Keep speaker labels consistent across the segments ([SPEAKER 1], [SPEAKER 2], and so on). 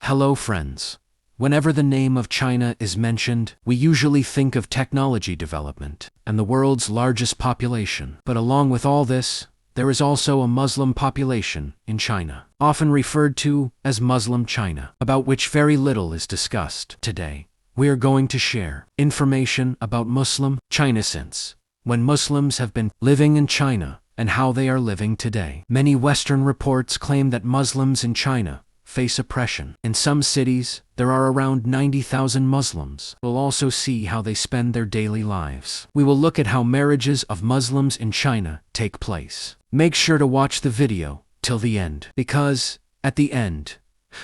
[SPEAKER 1] Hello friends. Whenever the name of China is mentioned, we usually think of technology development and the world's largest population. But along with all this, there is also a Muslim population in China, often referred to as Muslim China, about which very little is discussed. Today, we are going to share information about Muslim China since when Muslims have been living in China and how they are living today. Many Western reports claim that Muslims in China face oppression. In some cities, there are around 90,000 Muslims. We'll also see how they spend their daily lives. We will look at how marriages of Muslims in China take place. Make sure to watch the video till the end, because, at the end,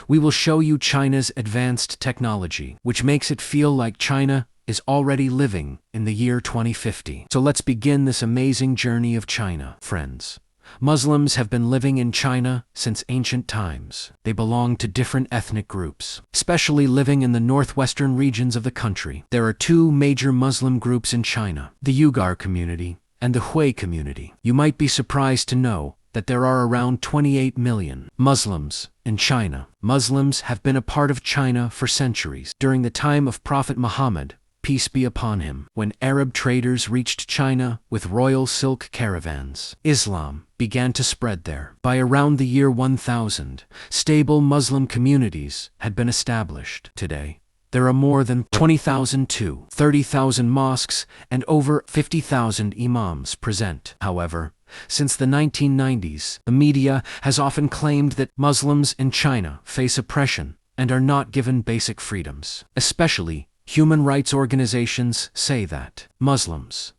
[SPEAKER 1] we will show you China's advanced technology, which makes it feel like China is already living in the year 2050. So let's begin this amazing journey of China. Friends, Muslims have been living in China since ancient times. They belong to different ethnic groups, especially living in the northwestern regions of the country. There are two major Muslim groups in China, the Agar community and the Hui community. You might be surprised to know that there are around 28 million Muslims in China. Muslims have been a part of China for centuries. During the time of Prophet Muhammad, peace be upon him, when Arab traders reached China with royal silk caravans, Islam began to spread there. By around the year 1000, stable Muslim communities had been established. Today, there are more than 20,000 to 30,000 mosques and over 50,000 imams present. However, since the 1990s, the media has often claimed that Muslims in China face oppression and are not given basic freedoms. Especially, human rights organizations say that Muslims,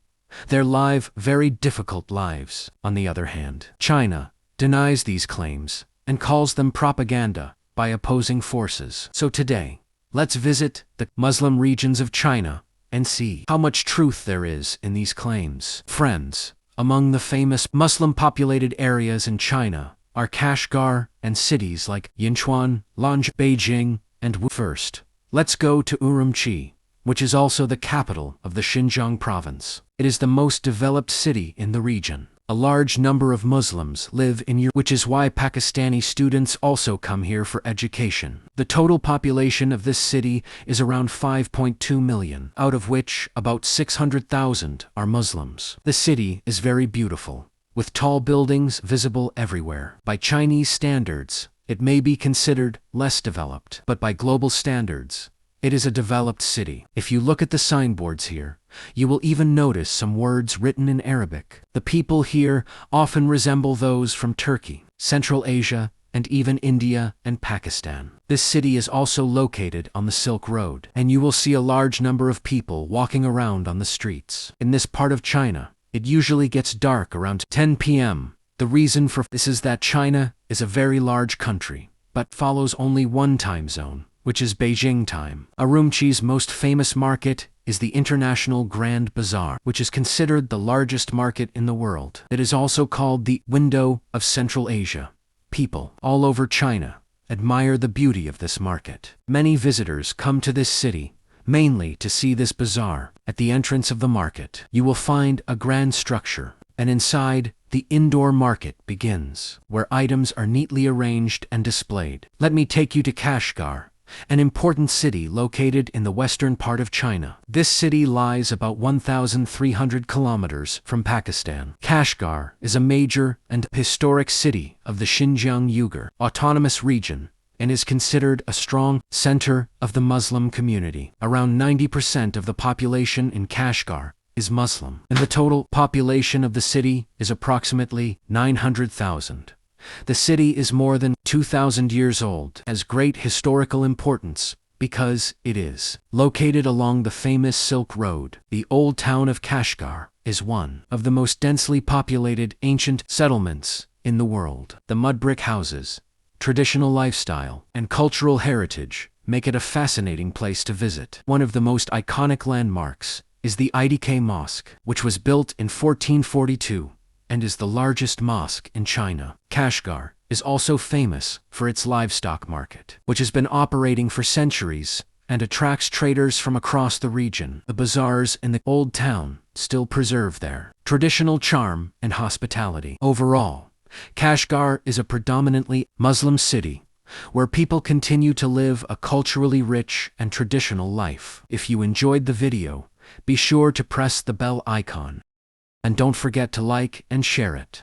[SPEAKER 1] they live very difficult lives. On the other hand, China denies these claims and calls them propaganda by opposing forces. So today, let's visit the Muslim regions of China and see how much truth there is in these claims. Friends, among the famous Muslim-populated areas in China are Kashgar and cities like Yinchuan, Lanzhou, Beijing, and Wu. First, let's go to Urumqi, which is also the capital of the Xinjiang province. It is the most developed city in the region. A large number of Muslims live in Urumqi, which is why Pakistani students also come here for education. The total population of this city is around 5.2 million, out of which about 600,000 are Muslims. The city is very beautiful, with tall buildings visible everywhere. By Chinese standards, it may be considered less developed, but by global standards, it is a developed city. If you look at the signboards here, you will even notice some words written in Arabic. The people here often resemble those from Turkey, Central Asia, and even India and Pakistan. This city is also located on the Silk Road, and you will see a large number of people walking around on the streets. In this part of China, it usually gets dark around 10 p.m. The reason for this is that China is a very large country, but follows only one time zone, which is Beijing time. Urumqi's most famous market is the International Grand Bazaar, which is considered the largest market in the world. It is also called the Window of Central Asia. People all over China admire the beauty of this market. Many visitors come to this city, mainly to see this bazaar. At the entrance of the market, you will find a grand structure, and inside, the indoor market begins, where items are neatly arranged and displayed. Let me take you to Kashgar, an important city located in the western part of China. This city lies about 1,300 kilometers from Pakistan. Kashgar is a major and historic city of the Xinjiang Uyghur Autonomous Region and is considered a strong center of the Muslim community. Around 90% of the population in Kashgar is Muslim, and the total population of the city is approximately 900,000. The city is more than 2,000 years old, has great historical importance because it is located along the famous Silk Road. The old town of Kashgar is one of the most densely populated ancient settlements in the world. The mud brick houses, traditional lifestyle, and cultural heritage make it a fascinating place to visit. One of the most iconic landmarks is the IDK Mosque, which was built in 1442 and is the largest mosque in China. Kashgar is also famous for its livestock market, which has been operating for centuries and attracts traders from across the region. The bazaars in the old town still preserve their traditional charm and hospitality. Overall, Kashgar is a predominantly Muslim city where people continue to live a culturally rich and traditional life. If you enjoyed the video, be sure to press the bell icon. And don't forget to like and share it.